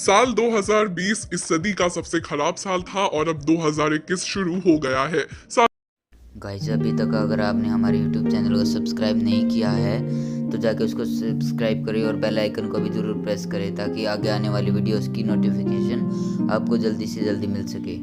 साल 2020 इस सदी का सबसे खराब साल था और अब 2021 शुरू हो गया है। गाइस, अभी तक अगर आपने हमारे यूट्यूब चैनल को सब्सक्राइब नहीं किया है तो जाके उसको सब्सक्राइब करें और बेल आइकन को भी ज़रूर प्रेस करें ताकि आगे आने वाली वीडियोस की नोटिफिकेशन आपको जल्दी से जल्दी मिल सके।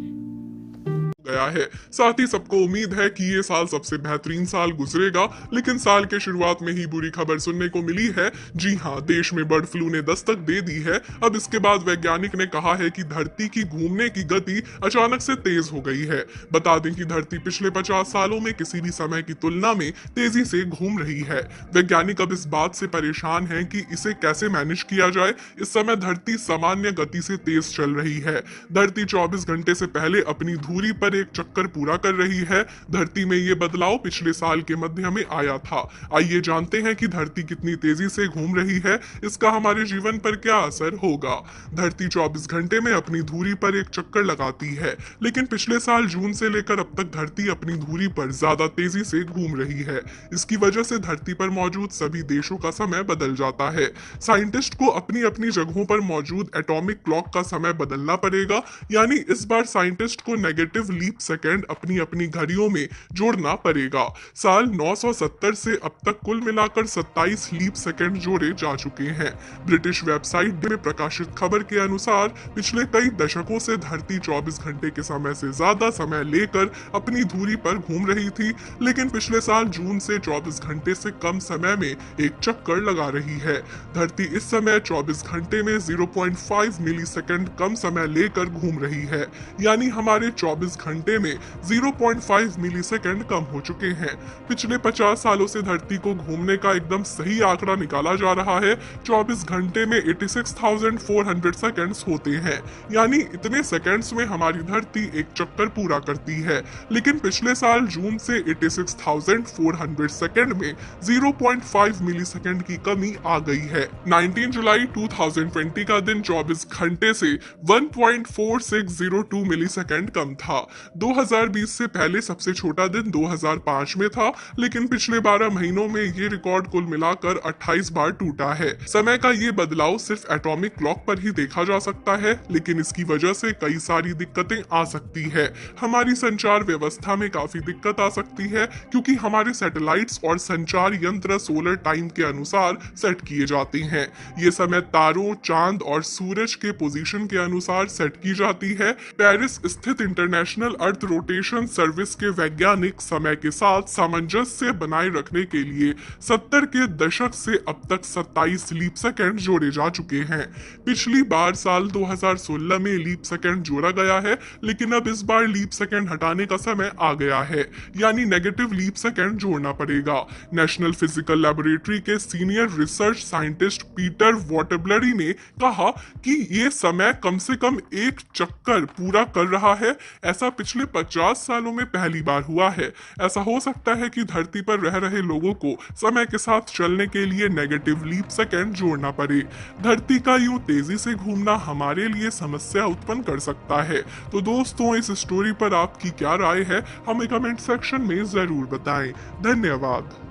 गया है। साथ ही सबको उम्मीद है कि ये साल सबसे बेहतरीन साल गुजरेगा, लेकिन साल के शुरुआत में ही बुरी खबर सुनने को मिली है। जी हाँ, देश में बर्ड फ्लू ने दस्तक दे दी है। अब इसके बाद वैज्ञानिक ने कहा है कि धरती की घूमने की गति अचानक से तेज हो गई है। बता दें कि धरती पिछले 50 सालों में किसी भी समय की तुलना में तेजी से घूम रही है। वैज्ञानिक अब इस बात से परेशान हैं कि इसे कैसे मैनेज किया जाए। इस समय धरती सामान्य गति से तेज चल रही है। धरती 24 घंटे से पहले अपनी धुरी पर एक चक्कर पूरा कर रही है। धरती में ये बदलाव पिछले साल के मध्य में आया था। आइए जानते हैं कि धरती कितनी तेजी से घूम रही है, इसका हमारे जीवन पर क्या असर होगा। धरती 24 घंटे में अपनी धुरी पर एक चक्कर लगाती है, लेकिन पिछले साल जून से लेकर अब तक धरती अपनी धुरी पर ज्यादा तेजी से घूम रही है। इसकी वजह से धरती पर मौजूद सभी देशों का समय बदल जाता है। साइंटिस्ट को अपनी अपनी जगहों पर मौजूद एटॉमिक क्लॉक का समय बदलना पड़ेगा, यानी इस बार साइंटिस्ट को नेगेटिव लीप सेकेंड अपनी अपनी घड़ियों में जोड़ना पड़ेगा। साल 970 से अब तक कुल मिलाकर 27 लीप सेकेंड जोड़े जा चुके हैं। ब्रिटिश वेबसाइट में प्रकाशित खबर के अनुसार पिछले कई दशकों से धरती 24 घंटे के समय से ज्यादा समय लेकर अपनी धुरी पर घूम रही थी, लेकिन पिछले साल जून से 24 घंटे से कम समय में एक चक्कर लगा रही है। धरती इस समय 24 घंटे में 0.5 मिली सेकेंड कम समय लेकर घूम रही है, यानी हमारे 24 घंटे में 0.5 मिलीसेकंड कम हो चुके हैं। पिछले 50 सालों से धरती को घूमने का एकदम सही आंकड़ा निकाला जा रहा है। 24 घंटे में 86,400 सेकंड्स होते हैं, यानी इतने सेकंड्स में हमारी धरती एक चक्कर पूरा करती है। लेकिन पिछले साल जून से 86,400 सेकंड में 0.5 मिलीसेकंड की कमी आ गई है। 19 जुलाई 2020 का दिन 24 घंटे से 1.4602 मिलीसेकंड कम था। 2020 से पहले सबसे छोटा दिन 2005 में था, लेकिन पिछले 12 महीनों में ये रिकॉर्ड कुल मिलाकर 28 बार टूटा है। समय का ये बदलाव सिर्फ एटॉमिक क्लॉक पर ही देखा जा सकता है, लेकिन इसकी वजह से कई सारी दिक्कतें आ सकती है। हमारी संचार व्यवस्था में काफी दिक्कत आ सकती है, क्योंकि हमारे सैटेलाइट्स और संचार यंत्र सोलर टाइम के अनुसार सेट किए जाते हैं। ये समय तारों, चांद और सूरज के पोजीशन के अनुसार सेट की जाती है। पेरिस स्थित इंटरनेशनल अर्थ रोटेशन सर्विस के वैज्ञानिक समय के साथ सामंजस्य बनाए रखने के लिए 70 के दशक से अब तक 27 लीप सेकेंड जोड़े जा चुके हैं। पिछली बार साल 2016 में लीप सेकेंड जोड़ा गया है, लेकिन अब इस बार लीप सेकेंड हटाने का समय आ गया है, यानी नेगेटिव लीप सेकेंड जोड़ना पड़ेगा। नेशनल फिजिकल लेबोरेटरी के सीनियर रिसर्च साइंटिस्ट पीटर वॉटरब्लरी ने कहा कि ये समय कम से कम एक चक्कर पूरा कर रहा है। ऐसा पिछले 50 सालों में पहली बार हुआ है। ऐसा हो सकता है कि धरती पर रह रहे लोगों को समय के साथ चलने के लिए नेगेटिव लीप सेकेंड जोड़ना पड़े। धरती का यूं तेजी से घूमना हमारे लिए समस्या उत्पन्न कर सकता है। तो दोस्तों, इस स्टोरी पर आपकी क्या राय है, हमें कमेंट सेक्शन में जरूर बताएं। धन्यवाद।